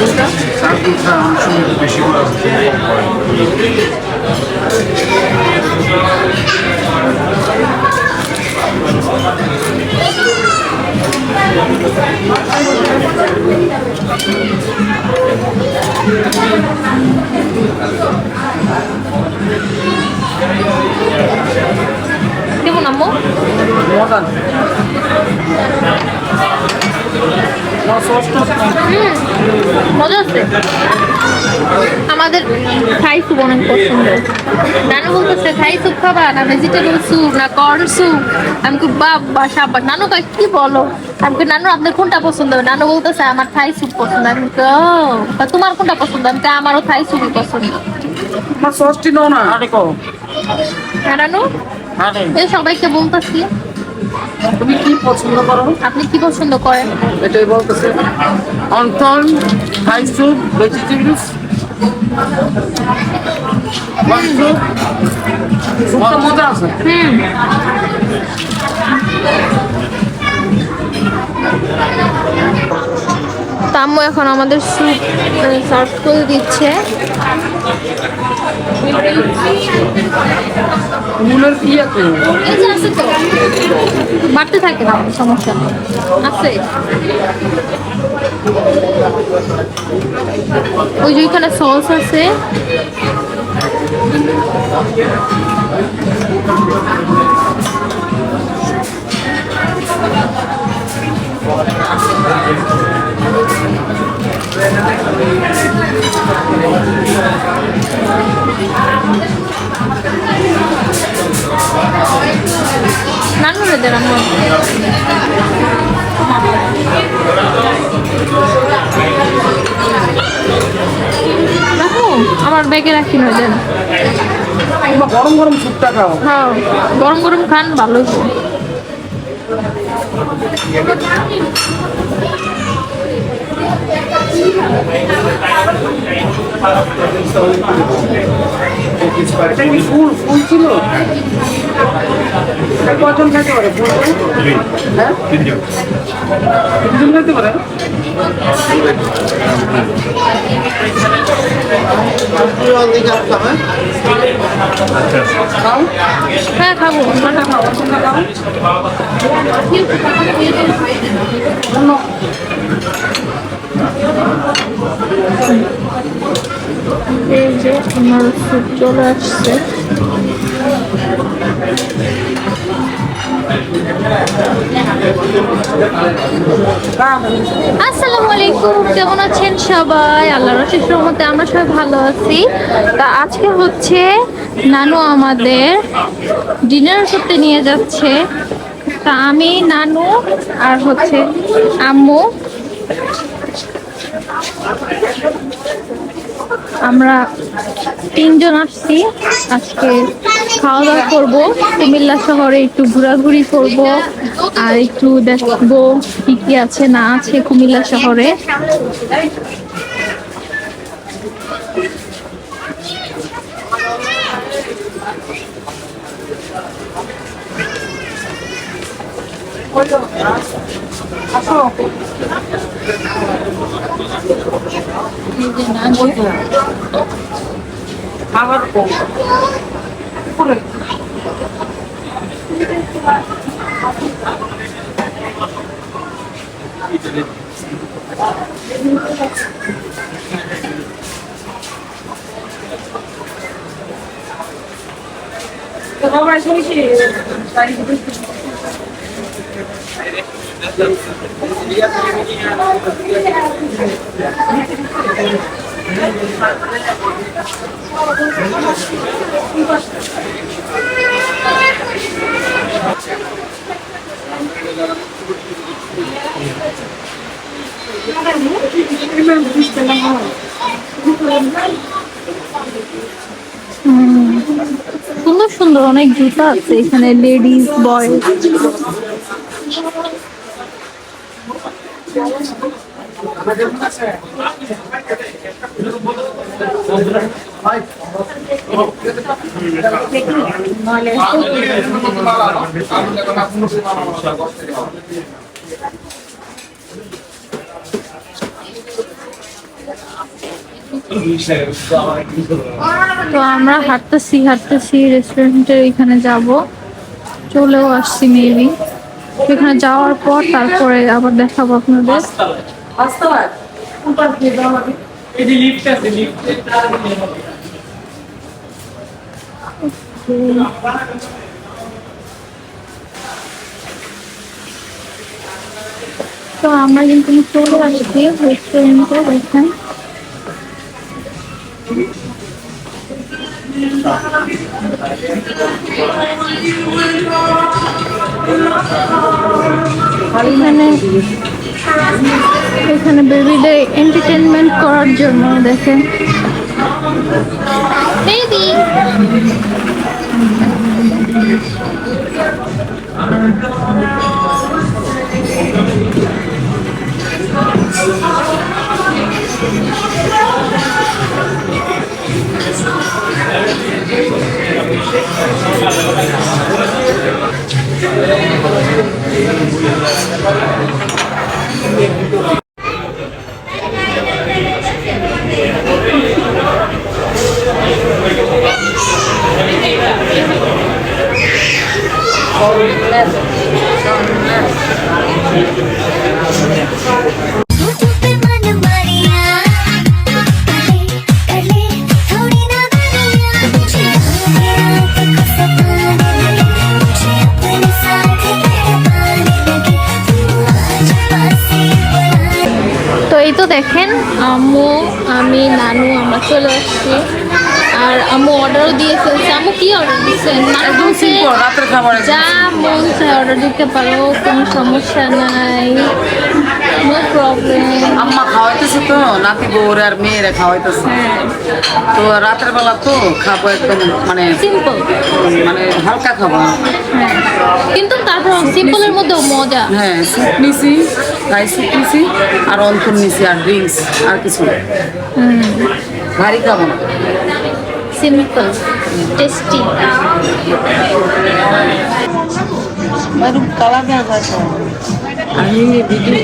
সার্ভিসটা অনেক সময় একটু বেশি করে কম করে। কেমন আম্মু? মজা আছে। আমাদের থাই স্যুপ অনেক পছন্দ। নানু বলতেছে থাই স্যুপ খাবা না ভেজিটেবল স্যুপ না কর্ন স্যুপ। আমি খুব বাবা সাবাস। নানু কয় কি বলো? আমি কই নানু আপনার কোনটা পছন্দ? নানু বলতেছে আমার থাই স্যুপ পছন্দ। আমি কই ও তোমার কোনটা পছন্দ? আমি কই আমারও থাই স্যুপই পছন্দ। আমার সসটি নাও না। আরে কো হ্যাঁ নানু, আরে এই সবাইকে বলতেছি তুমি কি পছন্দ করো? আপনি কি পছন্দ করেন? এটাই বলতেছে অন্থন থাই স্যুপ ভেজিটেবলস মাংস সুপটা মজা আছে। আম্মু এখন আমাদের স্যুপ সার্ভ করে দিচ্ছে। মূলের কি আছে? এই যে আছে তো, বাড়তে থাকে না, সমস্যা নেই, আছে। ওই যে ওইখানে সস আছে। নানুরে দেন আম্মু। রাখো, আমার ব্যাগে রাখি না দেন। গরম গরম স্যুপটা খাও। হ্যাঁ, গরম গরম খান ভালো হইব। এটা কি ফুল ফুল ছিল? এটা কজন খেতে পারে ফুল? হ্যাঁ তিনজন খেতে পারে। খাও হ্যাঁ খাবো। কোনটা খাও কোনটা খাও? এই যে আমার স্যুপ চলে আসছে। আসসালামু আলাইকুম, কেমন আছেন সবাই? আল্লাহর অশেষ রহমতে আমরা সবাই ভালো আছি। তা আজকে হচ্ছে নানু আমাদের ডিনার করতে নিয়ে যাচ্ছে। তা আমি, নানু আর হচ্ছে আম্মু, আমরা তিনজন আসছি। আজকে খাওয়া দাওয়া করবো, কুমিল্লা শহরে একটু ঘোরাঘুরি করব, আর একটু দেখবো কি কি আছে না আছে কুমিল্লা শহরে। খাবার সুন্দর সুন্দর অনেক জুতা আছে এখানে, লেডিস বয়েজ। তো আমরা হাঁটতেছি রেস্টুরেন্টের এখানে যাব, চলেও আসছি মেবি। এখানে যাওয়ার পর তারপরে আবার দেখাবো আপনাদের। তো আমরা কিন্তু চলে আসছি রেস্টুরেন্টে। দেখেন এখানে বেবিদের এন্টারটেনমেন্ট করার জন্য দেখেন বেবি। তো এই তো দেখেন আম্মু, আমি, নানু আমরা চলে আসছি। আর আম্মু অর্ডারও দিয়ে ফেলছে। আম্মু কি অর্ডার দিচ্ছেন? রাতের খাবার যা মন চায় অর্ডার দিতে পারো, কোনো সমস্যা নাই, নো প্রবলেম। আম্মা খাওয়াইতেছে তো, নাতি বউরে আর মেয়েরা খাওয়াইতেছে। তো রাতের বেলা তো খাবো একদম মানে সিম্পল, মানে হালকা খাবার। কিন্তু তারপর সিম্পলের মধ্যেও মজা। হ্যাঁ, স্যুপ নিছি, ফ্রাই স্যুপ নিছি, আর অন্তর নিছি, আর ড্রিঙ্কস, আর কিছু না। ভারী খাবো না, সিম্পল টেস্টি। কালা দেওয়া যায় তো। আমি ভিডিও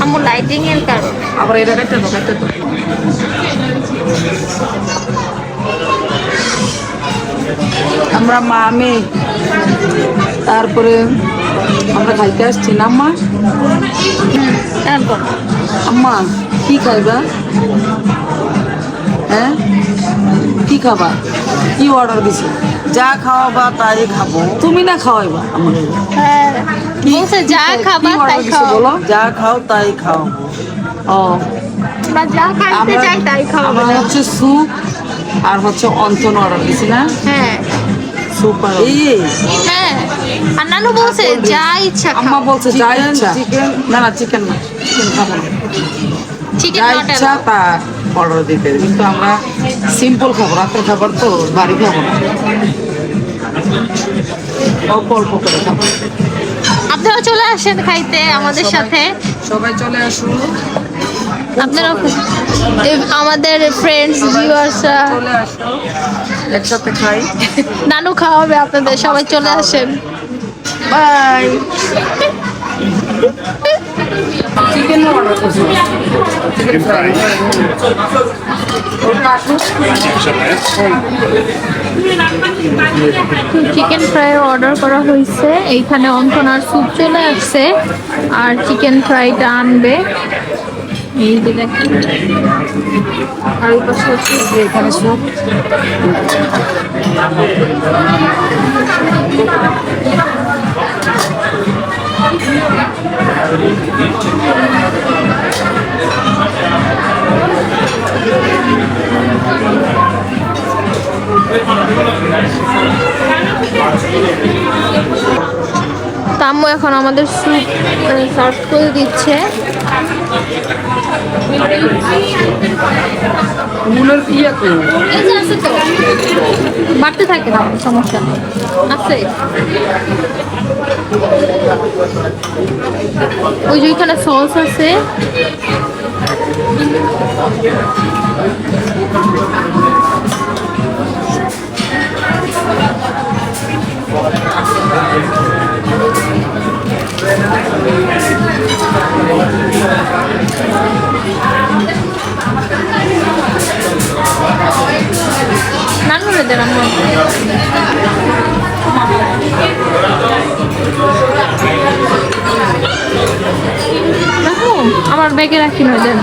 আম্মু লাইটিং এর কারণ। আবার এটা কাটতে তো আমরা মা মেয়ে, তারপরে আমরা খাইতে আসছি না আম্মা। তারপর আম্মা কি খাইবা? হ্যাঁ, কি খাবা? কি অর্ডার দিছো? যা খাওয়াবা তাই খাবো। তুমি না খাওয়াইবা আমাকে? হ্যাঁ, বলছে যা খাবা তাই খাও। বলো, যা খাও তাই খাও। ও, আমরা যা খাইতে চাই তাই খাও। আমরা হচ্ছে স্যুপ আর হচ্ছে অন্তন অর্ডার দিছি না। হ্যাঁ স্যুপ আর হ্যাঁ, আর নানু বলছে যা ইচ্ছা আম্মা বলছে যা ইচ্ছা। না না, চিকেন না, চিকেন খাবো না। চিকেন যা নট ইচ্ছা তা অর্ডার দিতে, কিন্তু আমরা সিম্পল খাবো, রাতের খাবার তো বাড়ি খাবো না, অল্প অল্প করে খাবো। আপনারা চলে আসেন খাইতে আমাদের সাথে। সবাই চলে আসুন, আপনারা আমাদের ফ্রেন্ডস ভিউয়ার্সরা চলে আসো, একসাথে খাই। নানু খাওয়াবে আপনাদের, সবাই চলে আসেন। বাই। চিকেন অর্ডার করছি, chicken fry. Chicken fry order করা হয়েছে। এইখানে অন্তনার স্যুপ চলে আসছে, আর চিকেন ফ্রাইটা আনবে। এই যে দেখেন, আর ওই পাশে হচ্ছে যে এখানে স্যুপ। আম্মু এখন আমাদের স্যুপ সার্ভ করে দিচ্ছে। মূলের ইয়ে তো এই যে আছে তো, বাড়তে থাকে না, সমস্যা নেই, আছে। ওই যে ওইখানে সস আছে। নানুরে দেন আম্মু। রাখো, আমার ব্যাগে রাখি না দেন।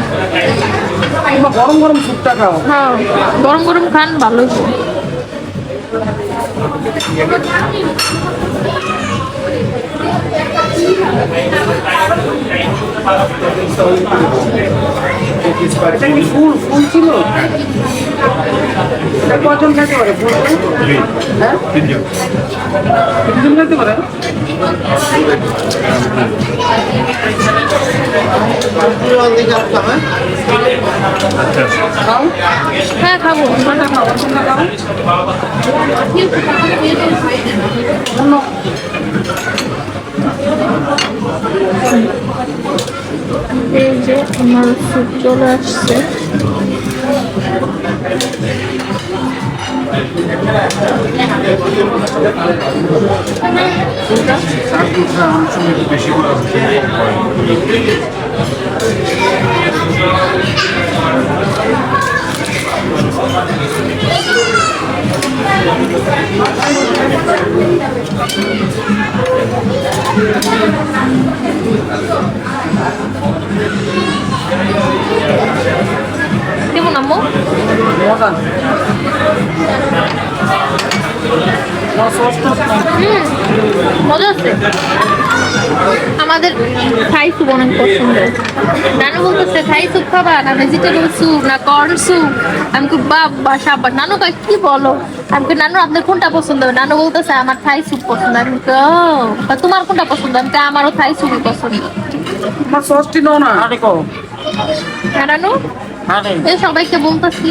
গরম গরম স্যুপটা খাও। হ্যাঁ, গরম গরম খান ভালো হইব। এটা কি ফুল ফুল ছিল? এটা কজন খেতে পারে ফুল? হ্যাঁ, তিনজন। তিনজন খেতে পারে। আচ্ছা খাও, হ্যাঁ খাবো। কোনটা খাও, কোনটা খাও। অন্য এই যে আমার স্যুপ চলে আসছে। বেশি করে কেমন আম্মু? মজা। মজা আছে। আমাদের থাই স্যুপ অনেক পছন্দ। নানু বলতেছে থাই স্যুপ খাবা না ভেজিটেবল স্যুপ না কর্ন স্যুপ। আমি খুব বাবা সাবাস। নানু কয় কি বলো? আমি কই নানু আপনার কোনটা পছন্দ? নানু বলতেছে আমার থাই স্যুপ পছন্দ। আমি কই ও তোমার কোনটা পছন্দ? আমি কই আমারও থাই স্যুপই পছন্দ। আমার সসটি নাও না। আরে কও। হ্যাঁ নানু, আরে এই সবাইকে বলতেছি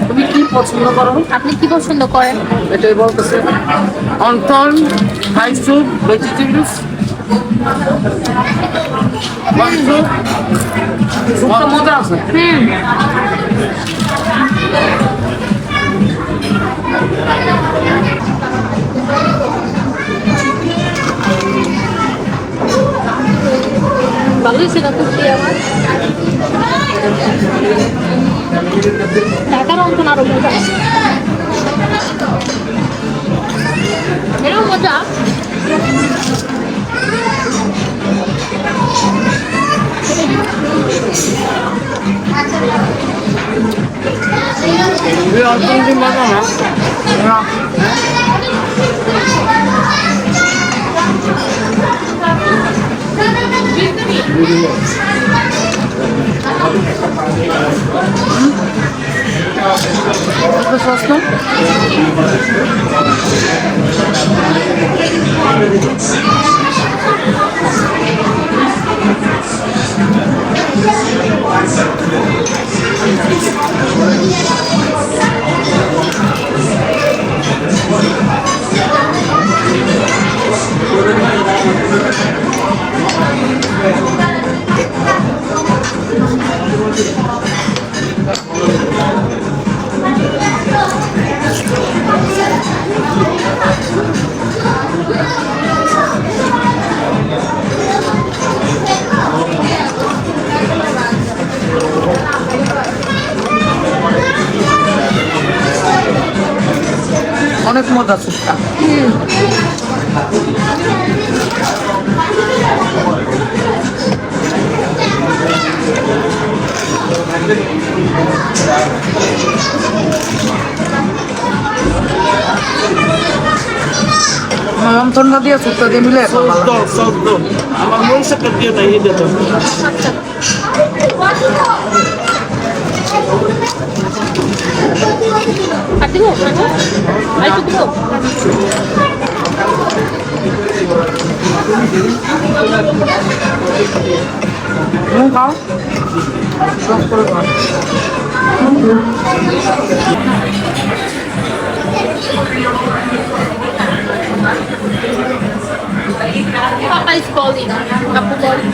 তুমি কি পছন্দ করো? আপনি কি পছন্দ করেন? এটাই বলতেছে। Wonton, Thai soup, vegetables. স্যুপটা মজা আছে। ভালো হয়েছে না কুর্তি আমার? ঢাকার অন্তন আরো মজা। এরকম মজা। অন্থন কি মজা না? সস না? অনেক মজা স্যুপটা। অন্থনটা দিয়ে স্যুপটা দিয়ে মিলে আমার মরিচটা দিয়ে তাই দিত আর দিব নানু? আর একটু দিব? খাও, সস করে খাও। Papa is calling. Apo calling.